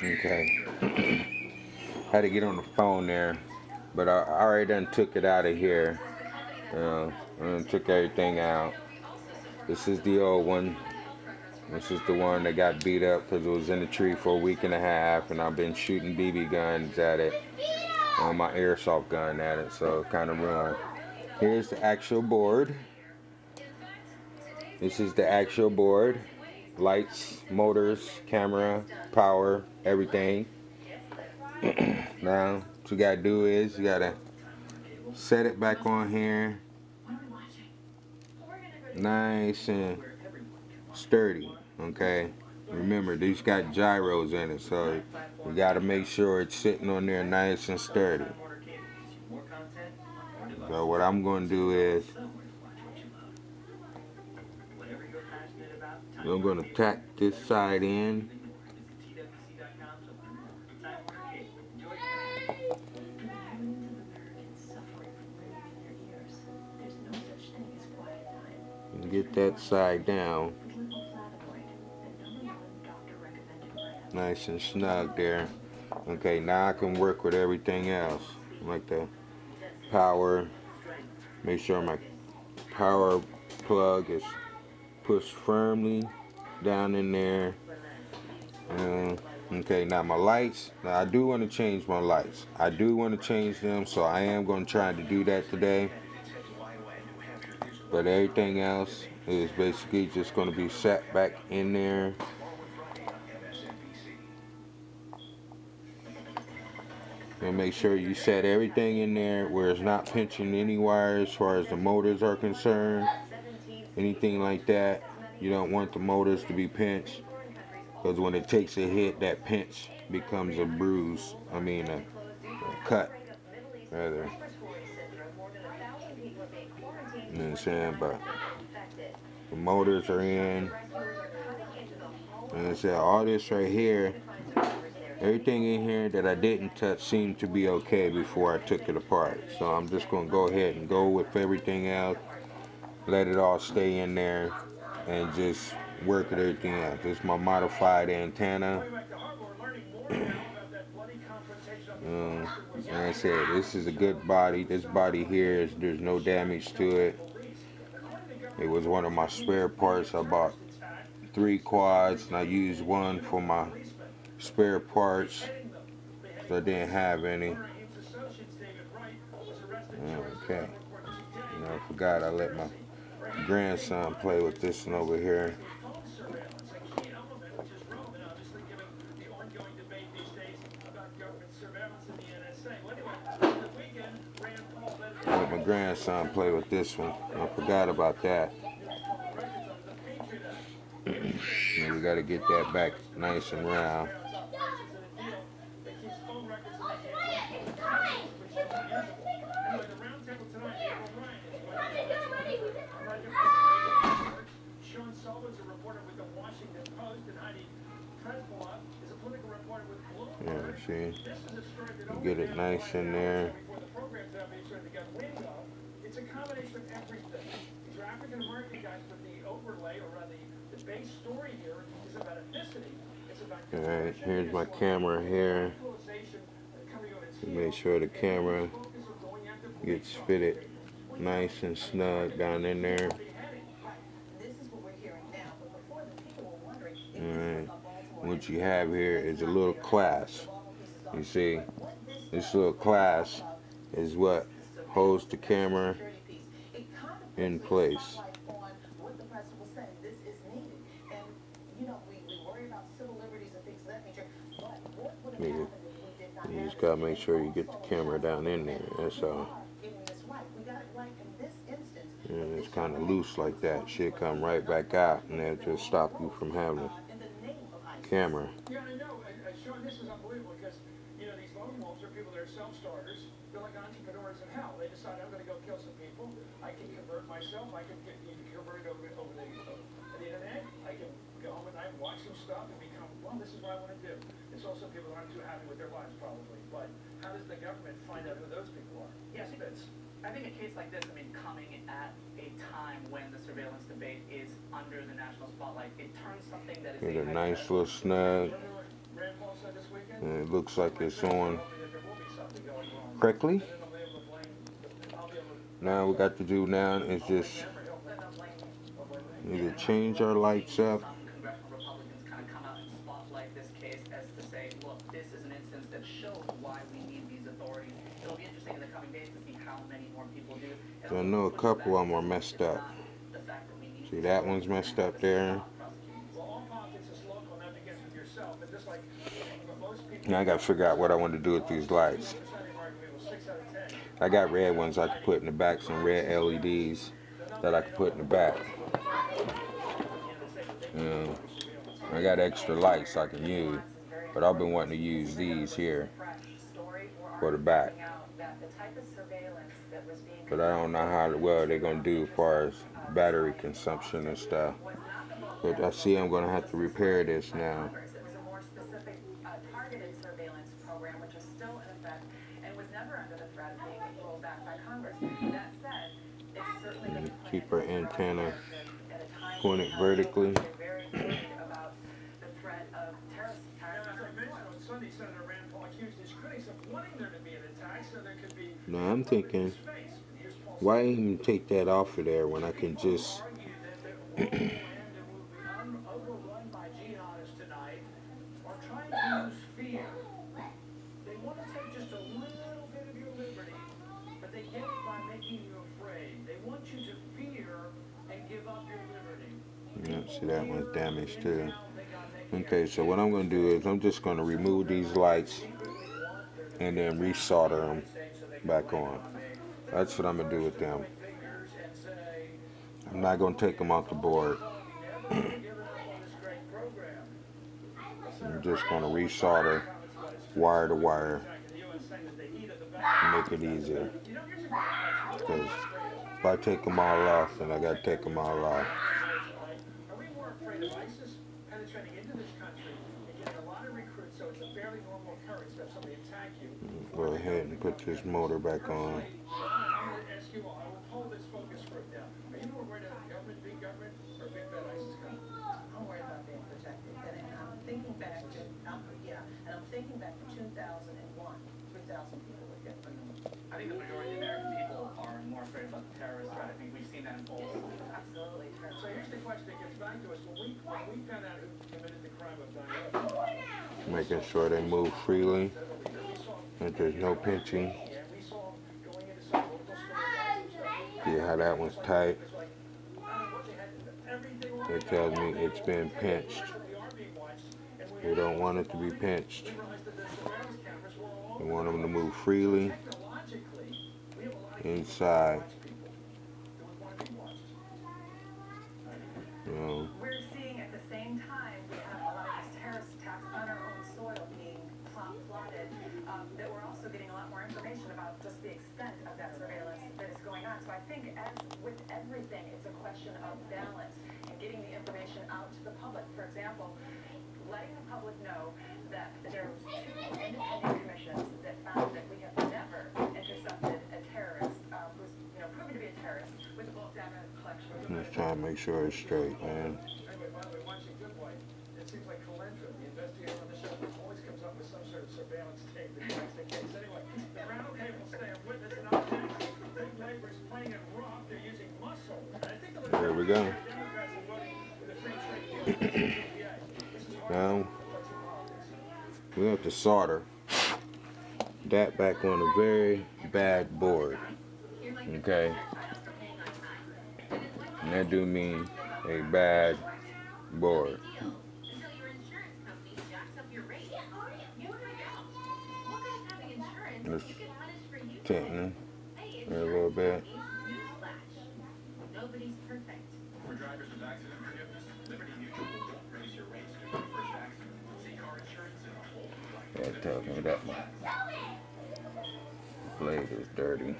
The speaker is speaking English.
Okay. Had to get on the phone there, but I already done took it out of here. I done took everything out. This is the old one. This is the one that got beat up because it was in the tree for a week and a half, and I've been shooting BB guns at it, my airsoft gun at it, so it kind of ruined. Here's the actual board. This is the actual board. Lights, motors, camera, power, everything. Now, what you gotta do is you gotta set it back on here, nice and sturdy. Okay. Remember, these got gyros in it, so you gotta make sure it's sitting on there nice and sturdy. So what I'm gonna do is I'm gonna tack this side in. And get that side down. Nice and snug there. Okay, now I can work with everything else. Like the power. Make sure my power plug is pushed firmly down in there. Okay, now my lights. Now I do want to change my lights. I do want to change them, so I am going to try to do that today. But everything else is basically just going to be set back in there. And make sure you set everything in there where it's not pinching any wires as far as the motors are concerned. Anything like that. You don't want the motors to be pinched, because when it takes a hit, that pinch becomes a bruise. I mean a cut, rather. You know what I'm saying? But the motors are in. And I said, all this right here, everything in here that I didn't touch seemed to be okay before I took it apart. So I'm just going to go ahead and go with everything else. Let it all stay in there and just work with everything else. This is my modified antenna. Like I said, this is a good body. This body here, there's no damage to it. It was one of my spare parts. I bought 3 quads and I used one for my spare parts because I didn't have any. Okay. And I forgot I let my grandson play with this one over here. Let my grandson play with this one. I forgot about that. And we got to get that back nice and round. Yeah, see, you get it nice in there. It's a combination of everything. These are African American guys, but the overlay or the base story here is about ethnicity. It's about. All right, here's my camera here. Make sure the camera gets fitted nice and snug down in there. Alright, what you have here is a little class. You see, this little class is what holds the camera in place. You just gotta make sure you get the camera down in there, that's all. And it's kind of loose like that. Shit come right back out, and that'll just stop you from having a camera. Yeah, I know. Sean, this is unbelievable because, you know, these lone wolves are people that are self-starters. They're like entrepreneurs in hell. They decide, I'm going to go kill some people. I can convert myself. I can get converted over the internet. I can go home at night and watch some stuff and become, well, this is what I want to do. It's also people that aren't too happy with their lives, probably. But how does the government find out who those people are? Yes, Vince. I think a case like this, I mean, coming at a time when the surveillance debate is under the national spotlight, it turns something that is a nice little snug. Rand Paul said this week, And it looks like it's on correctly. Now we got to do now is just either change our lights up. Some congressional Republicans kind of come out and spotlight this case as to say, look, this is an instance that shows why we need these authorities. It'll be interesting in the coming days to see how many more people do. So I know a couple of them are messed up. See, that one's messed up there. Now I got to figure out what I want to do with these lights. I got red ones I can put in the back, some red LEDs that I can put in the back. I got extra lights I can use, but I've been wanting to use these here for the back. But I don't know how well they're going to do as far as battery consumption and stuff. But I see I'm going to have to repair this now. And keep our antenna pointed vertically. Now I'm thinking, why even take that off of there when I can just yeah, see, that one's damaged too. Okay, so what I'm going to do is I'm just going to remove these lights and then resolder them back on. That's what I'm going to do with them. I'm not going to take them off the board. I'm just going to resolder wire to wire and make it easier. Because if I take them all off, then I got to take them all off. Go ahead and put this motor back on. I think the majority of American people are more afraid about the terrorist threat. I think we've seen that in polls. Absolutely. So here's the question that gets back to us. When we found out who committed the crime of 9/11, making sure they move freely, that there's no pinching. See how that one's tight? It tells me it's been pinched. We don't want it to be pinched. We want them to move freely inside. We're seeing at the same time we have a lot of these terrorist attacks on our own soil being plotted, that we're also getting a lot more information about just the extent of that surveillance that is going on. So I think as with everything, it's a question of balance and getting the information out to the public. For example, letting the public know that there were 2 independent commissions that found that we have never intercepted a terrorist who's proven to be a terrorist with bulk data collection. I'm just trying to make sure it's straight, man. Anyway, by the way, watching Good Wife, it seems like Calendra, the investigator on the show, always comes up with some sort of surveillance tape that tracks the case. Anyway, the round table stay a witness and object. Big neighbors playing it rough, they're using muscle. I think There we go. Democrats are voting for the free trade deal. Now, we have to solder that back on a very bad board. Okay? And that do mean a bad board. Just tighten it a little bit. Nobody's perfect. For drivers with accident forgiveness, Liberty Mutual won't raise your rates to your first accident. See car insurance in a whole. That tells me that my blade is dirty.